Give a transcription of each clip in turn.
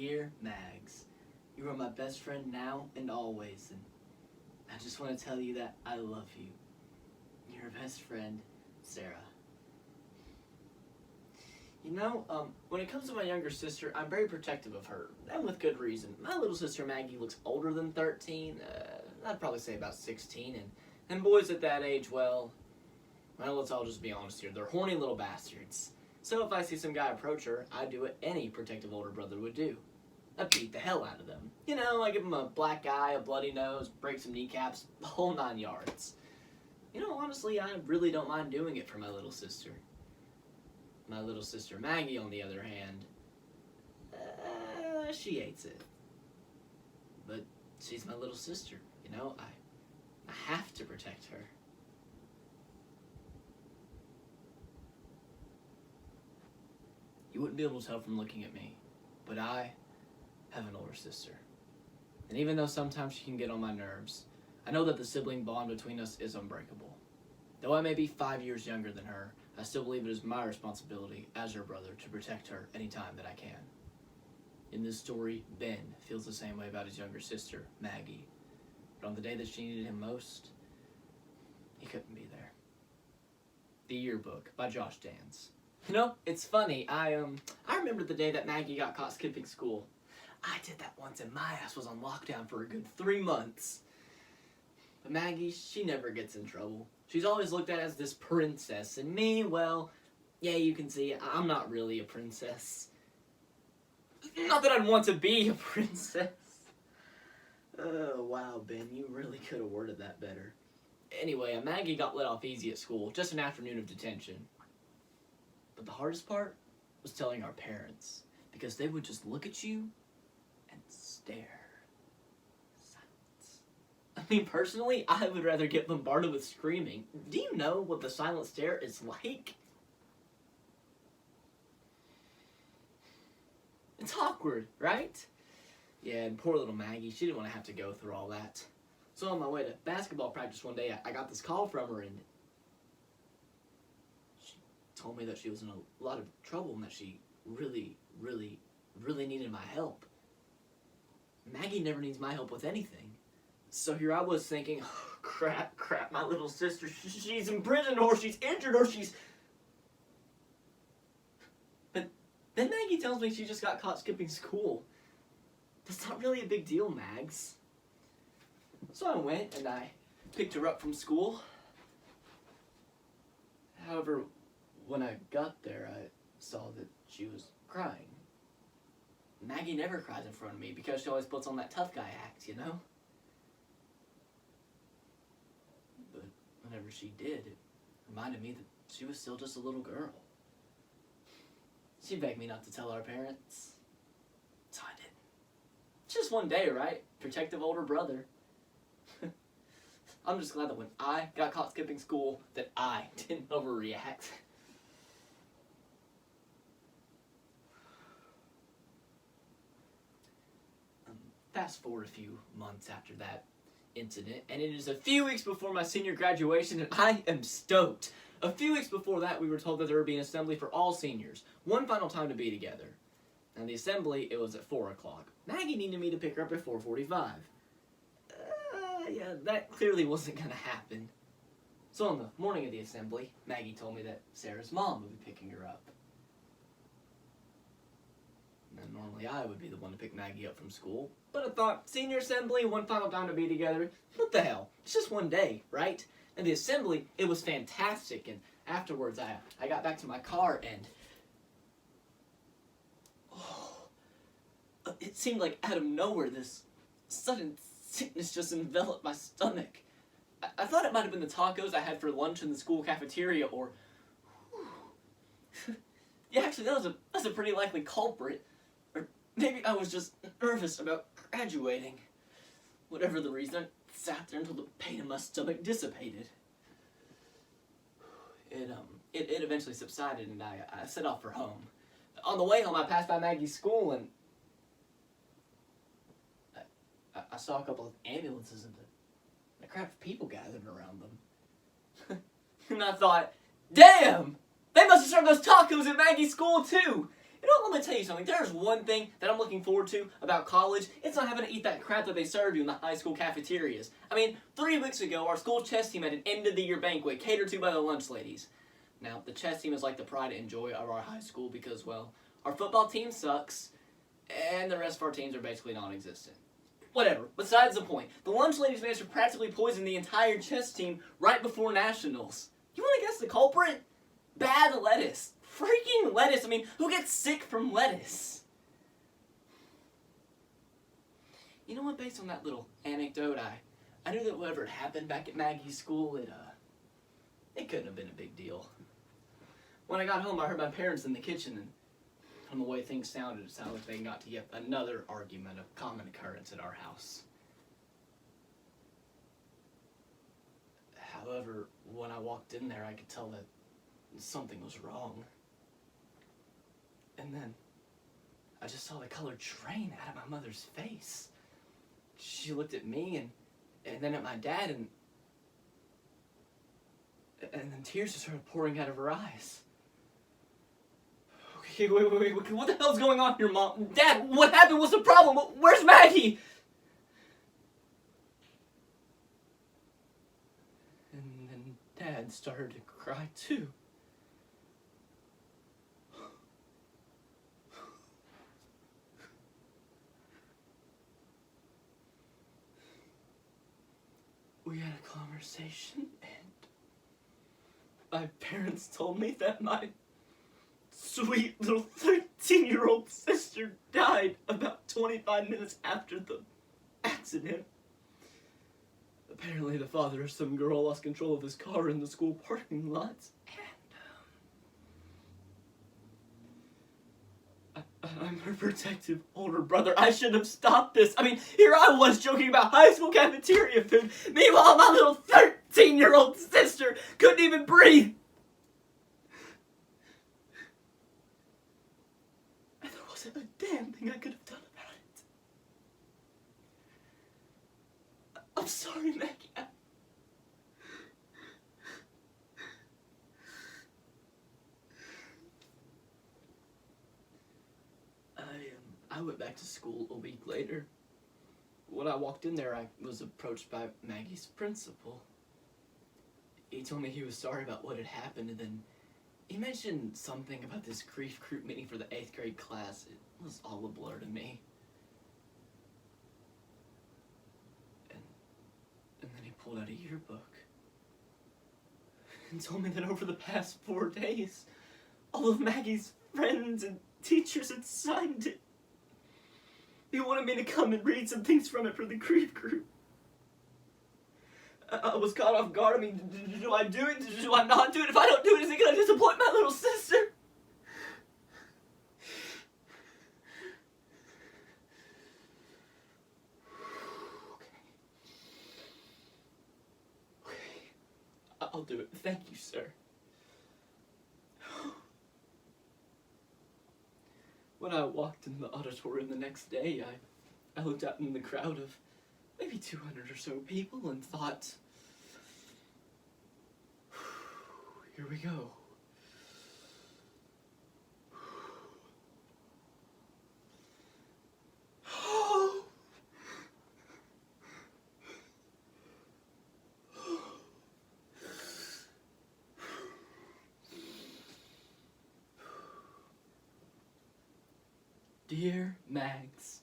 Dear Mags, you are my best friend now and always, and I just want to tell you that I love you. Your best friend, Sarah. You know, when it comes to my younger sister, I'm very protective of her, and with good reason. My little sister Maggie looks older than 13, I'd probably say about 16, and boys at that age, well, let's all just be honest here, they're horny little bastards. So if I see some guy approach her, I do what any protective older brother would do. I beat the hell out of them. You know, I give them a black eye, a bloody nose, break some kneecaps, the whole 9 yards. You know, honestly, I really don't mind doing it for my little sister. My little sister Maggie, on the other hand, she hates it. But she's my little sister, you know, I have to protect her. You wouldn't be able to tell from looking at me, but I have an older sister. And even though sometimes she can get on my nerves, I know that the sibling bond between us is unbreakable. Though I may be 5 years younger than her, I still believe it is my responsibility as her brother to protect her anytime that I can. In this story, Ben feels the same way about his younger sister, Maggie. But on the day that she needed him most, he couldn't be there. The Yearbook by Josh Dans. You know, it's funny, I remember the day that Maggie got caught skipping school. I did that once and my ass was on lockdown for a good 3 months. But Maggie, she never gets in trouble. She's always looked at as this princess, and me, well, yeah, you can see, I'm not really a princess. Not that I'd want to be a princess. Oh, wow, Ben, you really could have worded that better. Anyway, Maggie got let off easy at school, just an afternoon of detention. But the hardest part was telling our parents, because they would just look at you and stare. Silence. I mean, personally, I would rather get bombarded with screaming. Do you know what the silent stare is like? It's awkward, right? Yeah, and poor little Maggie, she didn't want to have to go through all that. So on my way to basketball practice one day, I got this call from her, and she told me that she was in a lot of trouble and that she really, really, really needed my help. Maggie never needs my help with anything. So here I was thinking, oh, crap, my little sister, she's in prison, or she's injured, or she's... But then Maggie tells me she just got caught skipping school. That's not really a big deal, Mags. So I went and I picked her up from school. However, when I got there, I saw that she was crying. Maggie never cries in front of me because she always puts on that tough guy act, you know? But whenever she did, it reminded me that she was still just a little girl. She begged me not to tell our parents. So I did. Just one day, right? Protective older brother. I'm just glad that when I got caught skipping school, that I didn't overreact. Fast forward a few months after that incident, and it is a few weeks before my senior graduation, and I am stoked. A few weeks before that, we were told that there would be an assembly for all seniors. One final time to be together. And the assembly, it was at 4 o'clock. Maggie needed me to pick her up at 4:45. Yeah, that clearly wasn't going to happen. So on the morning of the assembly, Maggie told me that Sarah's mom would be picking her up. And normally I would be the one to pick Maggie up from school. But I thought, senior assembly, one final time to be together. What the hell? It's just one day, right? And the assembly, it was fantastic. And afterwards, I got back to my car and... it seemed like out of nowhere, this sudden sickness just enveloped my stomach. I thought it might have been the tacos I had for lunch in the school cafeteria, or... yeah, actually, that was a pretty likely culprit. Or maybe I was just nervous about graduating. Whatever the reason, I sat there until the pain in my stomach dissipated. It eventually subsided, and I set off for home. On the way home, I passed by Maggie's school, and I saw a couple of ambulances and a crowd of people gathered around them. And I thought, damn! They must have served those tacos at Maggie's school too! You know what, let me tell you something. There's one thing that I'm looking forward to about college. It's not having to eat that crap that they serve you in the high school cafeterias. I mean, 3 weeks ago, our school chess team had an end-of-the-year banquet catered to by the lunch ladies. Now, the chess team is like the pride and joy of our high school because, well, our football team sucks, and the rest of our teams are basically non-existent. Whatever. Besides the point. The lunch ladies managed to practically poison the entire chess team right before nationals. You want to guess the culprit? Bad lettuce. Freaking lettuce. I mean, who gets sick from lettuce? You know what? Based on that little anecdote, I knew that whatever had happened back at Maggie's school, it couldn't have been a big deal. When I got home, I heard my parents in the kitchen, and from the way things sounded, it sounded like they got to yet another argument, a common occurrence at our house. However, when I walked in there, I could tell that something was wrong. And then, I just saw the color drain out of my mother's face. She looked at me and then at my dad, and then tears just started pouring out of her eyes. Okay, wait, what the hell's going on here, Mom? Dad, what happened? What's the problem? Where's Maggie? And then Dad started to cry too. We had a conversation, and my parents told me that my sweet little 13-year-old sister died about 25 minutes after the accident. Apparently the father of some girl lost control of his car in the school parking lot, and I'm her protective older brother. I should have stopped this. I mean, here I was joking about high school cafeteria food. Meanwhile, my little 13-year-old sister couldn't even breathe. And there wasn't a damn thing I could have done about it. I'm sorry, Maggie. I went back to school a week later. When I walked in there, I was approached by Maggie's principal. He told me he was sorry about what had happened, and then he mentioned something about this grief group meeting for the 8th grade class. It was all a blur to me. And then he pulled out a yearbook and told me that over the past 4 days, all of Maggie's friends and teachers had signed it. He wanted me to come and read some things from it for the grief group. I was caught off guard. I mean, do I do it? Do I not do it? If I don't do it, is it going to disappoint my little sister? Okay. I'll do it. Thank you, sir. When I walked in the auditorium the next day, I looked out in the crowd of maybe 200 or so people and thought, here we go. Dear Mags,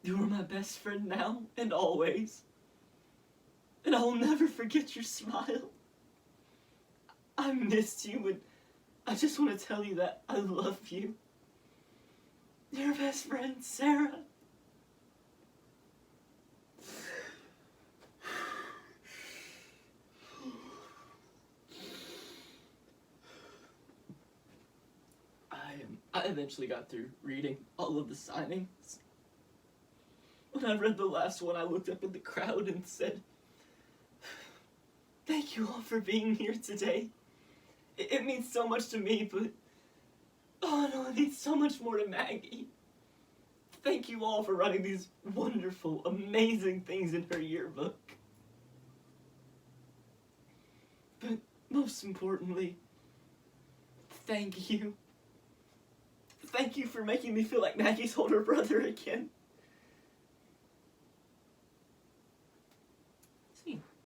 you are my best friend now and always, and I will never forget your smile. I missed you, and I just want to tell you that I love you. Your best friend, Sarah. I eventually got through reading all of the signings. When I read the last one, I looked up at the crowd and said, thank you all for being here today. It means so much to me, but oh no, it means so much more to Maggie. Thank you all for writing these wonderful, amazing things in her yearbook. But most importantly, thank you. Thank you for making me feel like Maggie's older brother again. See,